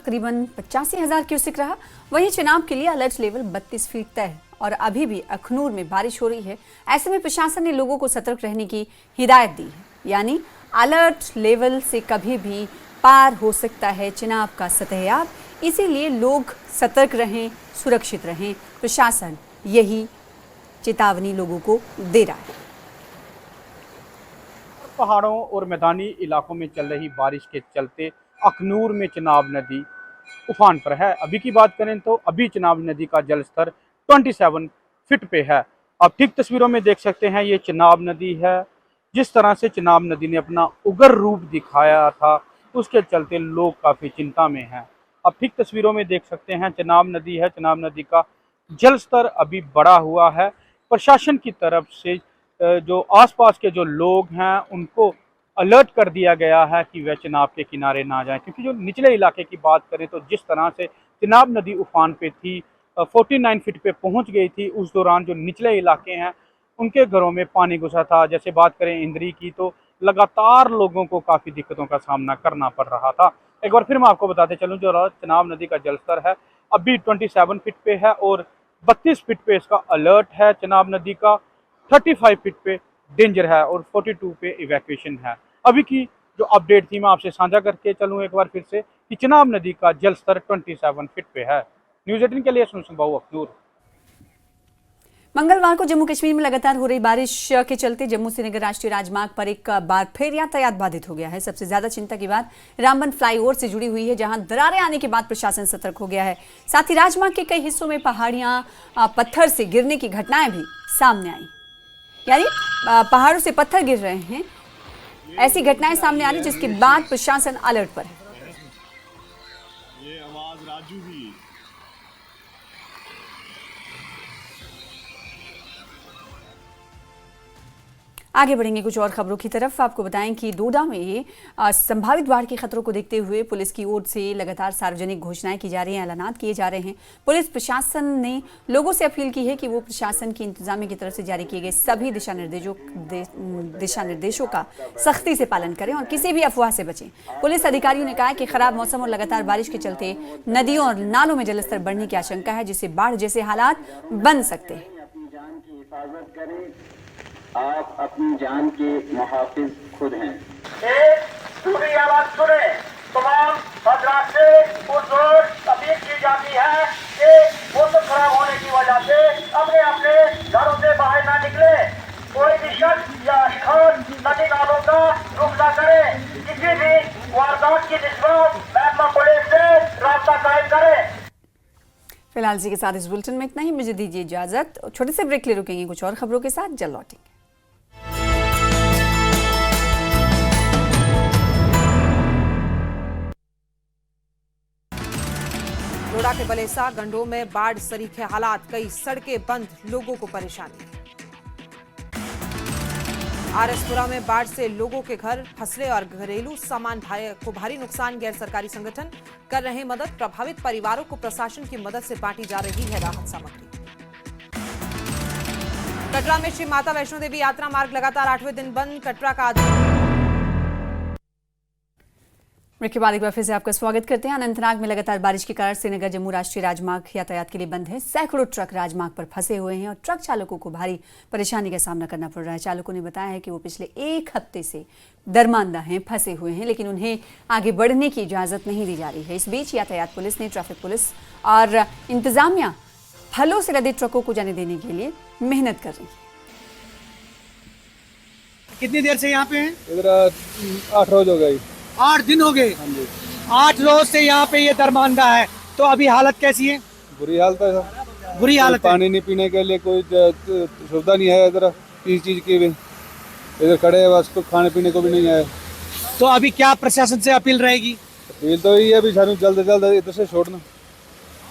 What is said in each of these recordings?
तकरीबन 85,000 क्यूसेक रहा। वहीं चिनाब के लिए अलर्ट लेवल 32 फीट तय है और अभी भी अखनूर में बारिश हो रही है। ऐसे में प्रशासन ने लोगों को सतर्क रहने की हिदायत दी है, यानी अलर्ट लेवल से कभी भी पार हो सकता है चिनाब का सतहयाब। इसीलिए लोग सतर्क रहें, सुरक्षित रहें। प्रशासन यही चेतावनी लोगों को दे रहा है। पहाड़ों और मैदानी इलाकों में चल रही बारिश के चलते अखनूर में चिनाब नदी उफान पर है। अभी की बात करें तो अभी चिनाब नदी का जलस्तर 27 फीट पे है। आप ठीक तस्वीरों में देख सकते हैं, ये चिनाब नदी है। जिस तरह से चिनाब नदी ने अपना उग्र रूप दिखाया था, उसके चलते लोग काफ़ी चिंता में हैं। आप ठीक तस्वीरों में देख सकते हैं, चिनाब नदी है। चिनाब नदी का जलस्तर अभी बढ़ा हुआ है। प्रशासन की तरफ से जो आसपास के जो लोग हैं उनको अलर्ट कर दिया गया है कि वह चिनाब के किनारे ना जाएं, क्योंकि जो निचले इलाके की बात करें तो जिस तरह से चिनाब नदी उफान पे थी, 49 फीट पे पहुंच गई थी, उस दौरान जो निचले इलाके हैं उनके घरों में पानी घुसा था। जैसे बात करें इंद्री की, तो लगातार लोगों को काफ़ी दिक्कतों का सामना करना पड़ रहा था। एक बार फिर मैं आपको बताते चलूँ, जो चिनाब नदी का जलस्तर है अभी 27 फीट पे है और 32 फीट पे इसका अलर्ट है। चिनाब नदी का 35 फीट पे डेंजर है और 42 पे इवैक्यूएशन है। अभी की जो अपडेट थी मैं आपसे साझा करके चलूँ एक बार फिर से कि चिनाब नदी का जलस्तर 27 फीट पे है। न्यूज़ 18 के लिए सुन बाबू अखनूर। मंगलवार को जम्मू कश्मीर में लगातार हो रही बारिश के चलते जम्मू श्रीनगर राष्ट्रीय राजमार्ग पर एक बार फिर यातायात बाधित हो गया है। सबसे ज्यादा चिंता की बात रामबन फ्लाईओवर से जुड़ी हुई है, जहां दरारें आने के बाद प्रशासन सतर्क हो गया है। साथ ही राजमार्ग के कई हिस्सों में पहाड़ियां पत्थर से गिरने की घटनाएं भी सामने आई, यानी पहाड़ों से पत्थर गिर रहे हैं। ऐसी घटनाएं सामने आ रही, जिसके बाद प्रशासन अलर्ट पर है। ये आवाज राजू की। आगे बढ़ेंगे कुछ और खबरों की तरफ। आपको बताएं कि डोडा में संभावित बाढ़ के खतरों को देखते हुए पुलिस की ओर से लगातार सार्वजनिक घोषणाएं की जा रही हैं, ऐलानात किए जा रहे हैं। पुलिस प्रशासन ने लोगों से अपील की है कि वो प्रशासन की इंतजामिया की तरफ से जारी किए गए सभी दिशा निर्देशों का सख्ती से पालन करें और किसी भी अफवाह से बचें। पुलिस अधिकारियों ने कहा कि खराब मौसम और लगातार बारिश के चलते नदियों और नालों में जलस्तर बढ़ने की आशंका है, जिससे बाढ़ जैसे हालात बन सकते हैं। आप अपनी जान के मुहाफिज खुद हैं। एक पूरी आवाज सुने, तमाम हजरात से पुरजोर अपील की जाती है कि मौसम खराब होने की वजह से अपने घरों से बाहर ना निकले। कोई भी शख्स या अशखास नदी नालों का रुख ना करे। किसी भी वारदात की निस्बत महकमा पुलिस से रास्ता कायम करे। फिलहाल इसी के साथ इस बुलेटिन में इतना ही। मुझे दीजिए इजाजत। छोटे से ब्रेक ले रुकेंगे, कुछ और खबरों के साथ जल्द लौटेंगे। डोडा के बलेसा गंडोह में बाढ़ सरीखे हालात, कई सड़कें बंद, लोगों को परेशानी। आरएसपुरा में बाढ़ से लोगों के घर, फसलें और घरेलू सामान को भारी नुकसान। गैर सरकारी संगठन कर रहे मदद, प्रभावित परिवारों को प्रशासन की मदद से बांटी जा रही है राहत सामग्री। कटरा में श्री माता वैष्णो देवी यात्रा मार्ग लगातार 8वें दिन बंद। कटरा का के बाद एक बार फिर से आपका स्वागत करते हैं। अनंतनाग में लगातार बारिश के कारण श्रीनगर जम्मू राष्ट्रीय राजमार्ग यातायात के लिए बंद है। सैकड़ों ट्रक राजमार्ग पर फंसे हुए हैं और ट्रक चालकों को भारी परेशानी का सामना करना पड़ रहा है। चालकों ने बताया है कि वो पिछले एक हफ्ते से दरमांदा हैं, फंसे हुए हैं, लेकिन उन्हें आगे बढ़ने की इजाजत नहीं दी जा रही है। इस बीच यातायात पुलिस ने, ट्रैफिक पुलिस और इंतजामिया फलों से लदे ट्रकों को जाने देने के लिए मेहनत कर रही है। कितनी देर से यहाँ पे हैं? इधर 8 रोज हो गई। 8 दिन हो गए। 8 रोज से यहाँ पे ये दरमांदा है, तो अभी हालत कैसी है? बुरी हालत है सर। बुरी हालत है। पानी नहीं पीने के लिए कोई सुविधा नहीं है इधर, किसी चीज की भी। इधर खड़े हैं बस, कुछ खाने पीने को भी नहीं है। तो अभी क्या प्रशासन से अपील रहेगी? अपील तो यही है भी जल्द से जल्द इधर से छोड़ना।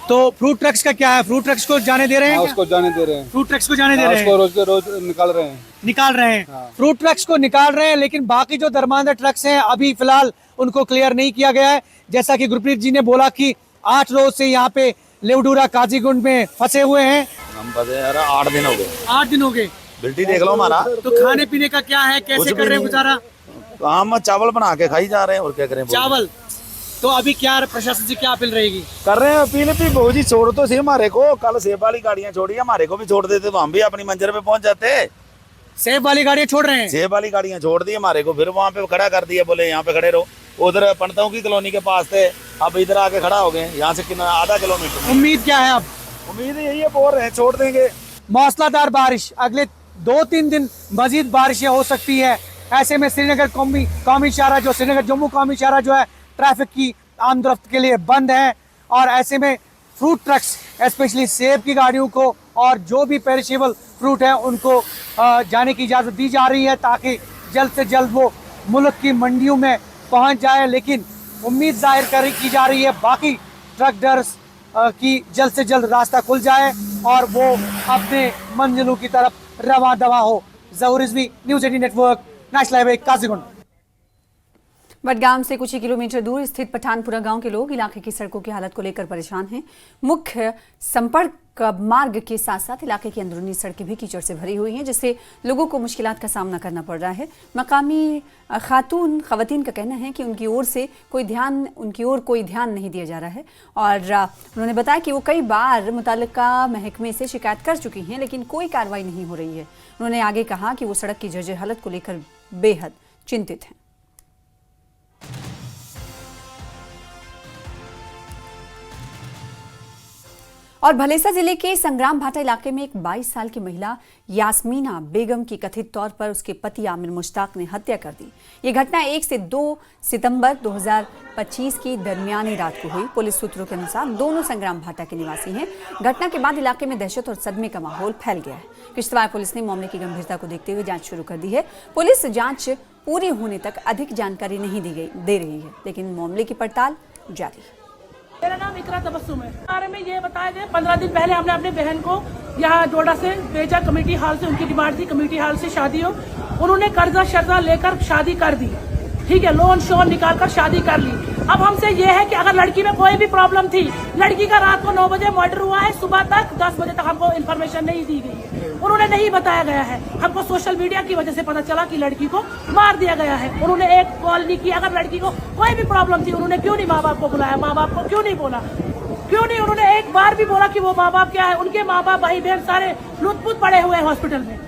तो फ्रूट ट्रक्स का क्या है? फ्रूट ट्रक्स को जाने दे रहे हैं? उसको जाने दे रहे हैं। फ्रूट ट्रक्स को जाने दे रहे हैं? उसको रोज के रोज निकाल रहे हैं। हाँ। फ्रूट ट्रक्स को निकाल रहे हैं, लेकिन बाकी जो दरमांदा ट्रक्स हैं अभी फिलहाल उनको क्लियर नहीं किया गया है। जैसा कि गुरप्रीत जी ने बोला कि 8 रोज से यहाँ पे लेवडूरा काजीगुंड में फंसे हुए हैं। हम फंसे यार 8 दिन हो गए। 8 दिन हो गए। बिल्टी देख लो हमारा। तो खाने पीने का क्या है, कैसे कर रहे हैं गुजारा? तो हम चावल बना के खाई जा रहे हैं, और क्या करें? चावल। तो अभी क्या प्रशासन से क्या अपील रहेगी? कर रहे हैं अपील भी, बहू जी छोड़ तो सही हमारे को, कल सेब वाली गाड़ियां छोड़ी, हमारे को भी छोड़ देते तो हम भी अपनी मंजिल पे पहुंच जाते। सेब वाली गाड़ियां छोड़ रहे हैं? सेब वाली गाड़ियां छोड़ दी हमारे को, फिर वहाँ पे खड़ा कर दिया, बोले यहाँ पे खड़े रहो। उधर पंडितों की कॉलोनी के पास थे, अब इधर आके खड़ा हो गए, यहाँ से कितना आधा किलोमीटर। उम्मीद क्या है अब? उम्मीद यही है, बोल रहे हैं छोड़ देंगे। मौसलाधार बारिश, अगले 2-3 दिन मजीद बारिशें हो सकती है। ऐसे में श्रीनगर कौमी शाहरा जो श्रीनगर जम्मू कौमी शाहरा जो है ट्रैफिक की आमदरफ्त के लिए बंद है, और ऐसे में फ्रूट ट्रक्स स्पेशली सेब की गाड़ियों को और जो भी पेरिशेबल फ्रूट है उनको जाने की इजाज़त दी जा रही है ताकि जल्द से जल्द वो मुल्क की मंडियों में पहुंच जाए। लेकिन उम्मीद जाहिर की जा रही है बाकी ट्रक ड्राइवर्स की जल्द से जल्द रास्ता खुल जाए और वो अपने मंजिलों की तरफ रवां दवा हो। Zahoor Rizvi, news 18 network, national highway Qazigund. Budgam से कुछ ही किलोमीटर दूर स्थित पठानपुरा गांव के लोग इलाके की सड़कों की हालत को लेकर परेशान हैं। मुख्य संपर्क मार्ग के साथ साथ इलाके की अंदरूनी सड़कें भी कीचड़ से भरी हुई हैं, जिससे लोगों को मुश्किलात का सामना करना पड़ रहा है। मकामी खवातीन का कहना है कि उनकी ओर कोई ध्यान नहीं दिया जा रहा है, और उन्होंने बताया कि वो कई बार मुताल्लिका महकमे से शिकायत कर चुकी हैं, लेकिन कोई कार्रवाई नहीं हो रही है। उन्होंने आगे कहा कि वो सड़क की जर्जर हालत को लेकर बेहद चिंतित हैं। और भलेसा जिले के संग्राम भाटा इलाके में एक 22 साल की महिला यास्मीना बेगम की कथित तौर पर उसके पति आमिर मुश्ताक ने हत्या कर दी। ये घटना 1 से 2 सितंबर 2025 की दरमियानी रात को हुई। पुलिस सूत्रों के अनुसार दोनों संग्राम भाटा के निवासी हैं। घटना के बाद इलाके में दहशत और सदमे का माहौल फैल गया है। किश्तवाड़ पुलिस ने मामले की गंभीरता को देखते हुए जांच शुरू कर दी है। पुलिस जांच पूरी होने तक अधिक जानकारी नहीं दे रही है, लेकिन मामले की पड़ताल जारी है। मेरा नाम इकरा तबस्सुम है। बारे में ये बताया गया 15 दिन पहले हमने अपनी बहन को यहाँ डोडा से भेजा, कमेटी हॉल से उनकी डिमांड थी कमेटी हॉल से शादी हो। उन्होंने कर्जा शर्जा लेकर शादी कर दी, ठीक है, लोन शोन निकाल कर शादी कर ली। अब हमसे ये है कि अगर लड़की में कोई भी प्रॉब्लम थी, लड़की का रात को 9 बजे मर्डर हुआ है, सुबह तक 10 बजे तक हमको इन्फॉर्मेशन नहीं दी गई है, उन्होंने नहीं बताया गया है। हमको सोशल मीडिया की वजह से पता चला कि लड़की को मार दिया गया है। उन्होंने एक कॉल नहीं की। अगर लड़की को कोई भी प्रॉब्लम थी, उन्होंने क्यों नहीं माँ बाप को बुलाया, माँ बाप को क्यों नहीं बोला, क्यों नहीं उन्होंने एक बार भी बोला कि वो माँ बाप क्या है। उनके माँ बाप भाई बहन सारे लुत्फुत पड़े हुए हैं हॉस्पिटल में,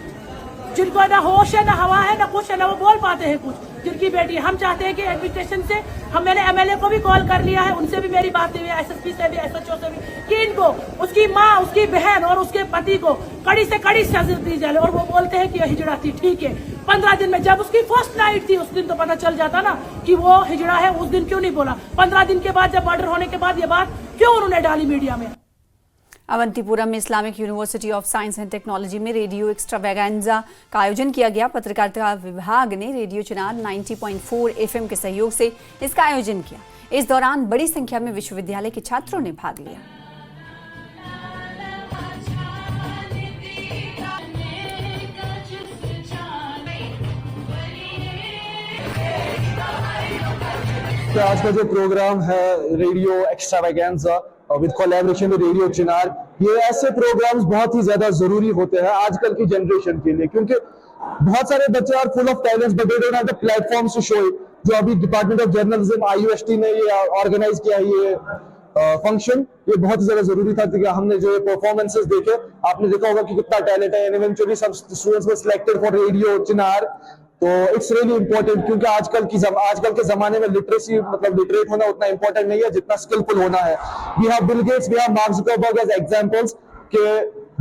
जिनको ना होश है, ना हवा है, ना कुछ है, ना वो बोल पाते हैं कुछ। जिनकी बेटी, हम चाहते हैं कि एडमिनिस्ट्रेशन से, मैंने एमएलए को भी कॉल कर लिया है, उनसे भी मेरी बात हुई है, एसएसपी से भी, एसएचओ से भी, कि इनको उसकी माँ, उसकी बहन और उसके पति को कड़ी से कड़ी सजा दी जाए। और वो बोलते हैं कि हिजड़ा थी, ठीक है, 15 दिन में जब उसकी फर्स्ट नाइट थी उस दिन तो पता चल जाता ना कि वो हिजड़ा है। उस दिन क्यों नहीं बोला? 15 दिन के बाद, जब मर्डर होने के बाद ये बात क्यों उन्होंने डाली मीडिया में? अवंतीपुरम में Islamic university of science and technology में रेडियो एक्स्ट्रावेगेंजा का आयोजन किया गया। पत्रकारिता विभाग ने रेडियो चिनार 90.4 FM के सहयोग से इसका आयोजन किया। इस दौरान बड़ी संख्या में विश्वविद्यालय के छात्रों ने भाग लिया। तो आज का जो प्रोग्राम है radio extravaganza with collaboration with radio Chinar, ये ऐसे प्रोग्राम्स बहुत ही ज्यादा जरूरी होते हैं आजकल की जनरेशन के लिए, क्योंकि बहुत सारे बच्चे are full of talents but they don't have the platforms to show it. जो अभी डिपार्टमेंट ऑफ जर्नलिज्म IUST ने ये ऑर्गेनाइज किया है ये फंक्शन, ये बहुत ही ज्यादा जरूरी था क्योंकि हमने जो ये परफॉर्मेंसेस देखे, आपने देखा होगा कि कितना टैलेंट है, and eventually some students were selected for radio Chinar. तो इट्स रियली इंपॉर्टेंट, क्योंकि आजकल के जमाने में लिटरेसी मतलब लिटरेट होना उतना इंपॉर्टेंट नहीं है जितना स्किलफुल होना है। We have Bill Gates, we have Mark Zuckerberg as examples के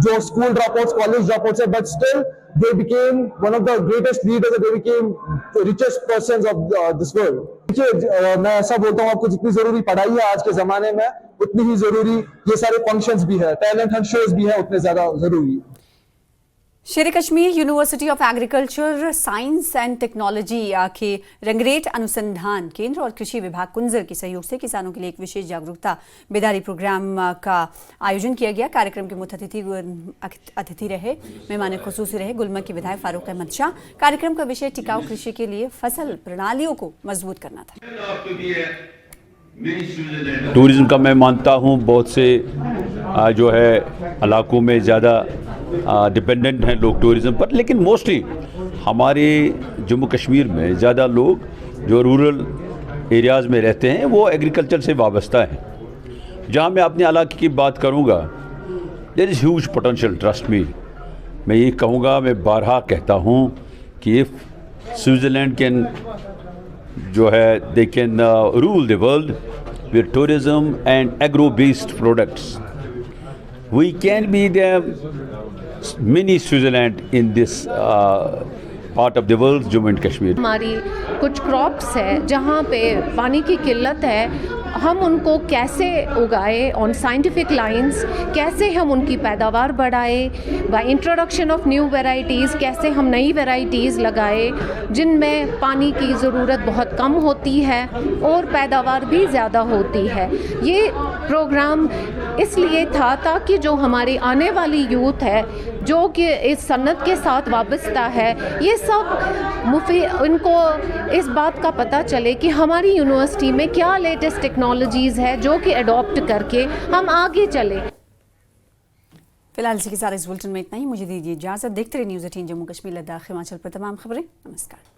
जो स्कूल ड्रॉपआउट्स, कॉलेज ड्रॉपआउट्स है, but still they became one of the greatest leaders and they became the richest persons of this world. देखिए, मैं ऐसा बोलता हूँ, आपको जितनी जरूरी पढ़ाई है आज के जमाने में, उतनी ही जरूरी ये सारे फंक्शंस भी है, टैलेंट हंट शोज भी है, उतने ज्यादा जरूरी। शेर Kashmir university of agriculture science and technology के रंगरेट अनुसंधान केंद्र और कृषि विभाग कुंजर के सहयोग से किसानों के लिए एक विशेष जागरूकता बेदारी प्रोग्राम का आयोजन किया गया। कार्यक्रम के मुख्य अतिथि रहे, मेहमान खुसूसी रहे गुलमर्ग के विधायक फारूक अहमद शाह। कार्यक्रम का विषय टिकाऊ कृषि के लिए फसल प्रणालियों को मजबूत करना था। टूरिज्म का मैं मानता हूँ बहुत से जो है इलाकों में ज़्यादा डिपेंडेंट हैं लोग टूरिज़्म पर, लेकिन मोस्टली हमारे जम्मू कश्मीर में ज़्यादा लोग जो रूरल एरियाज़ में रहते हैं वो एग्रीकल्चर से वाबस्ता हैं। जहाँ मैं अपने इलाके की बात करूँगा, there is huge potential, trust me. मैं ये कहूँगा, मैं बारहा कहता हूँ कि इफ़ स्विट्ज़रलैंड कैन जो है they can rule the world with tourism and agro based products, we can be the mini Switzerland in this part of the world, Jammu and Kashmir. हमारी कुछ क्रॉप्स है जहाँ पे पानी की किल्लत है, हम उनको कैसे उगाए ऑन साइंटिफिक लाइंस, कैसे हम उनकी पैदावार बढ़ाए by introduction of new varieties, कैसे हम नई वैरायटीज़ लगाए जिनमें पानी की ज़रूरत बहुत कम होती है और पैदावार भी ज़्यादा होती है। ये प्रोग्राम इसलिए था ताकि जो हमारी आने वाली यूथ है जो कि इस सन्नत के साथ वाबस्ता है, ये सब इनको इस बात का पता चले कि हमारी यूनिवर्सिटी में क्या लेटेस्ट टेक्नोलॉजीज़ है जो कि अडॉप्ट करके हम आगे चले। फिलहाल इसी के साथ इस बुलेटिन में इतना ही। मुझे दीजिए इजाज़त। देखते रहिए न्यूज़ 18 जम्मू कश्मीर लद्दाख हिमाचल पर तमाम खबरें। नमस्कार।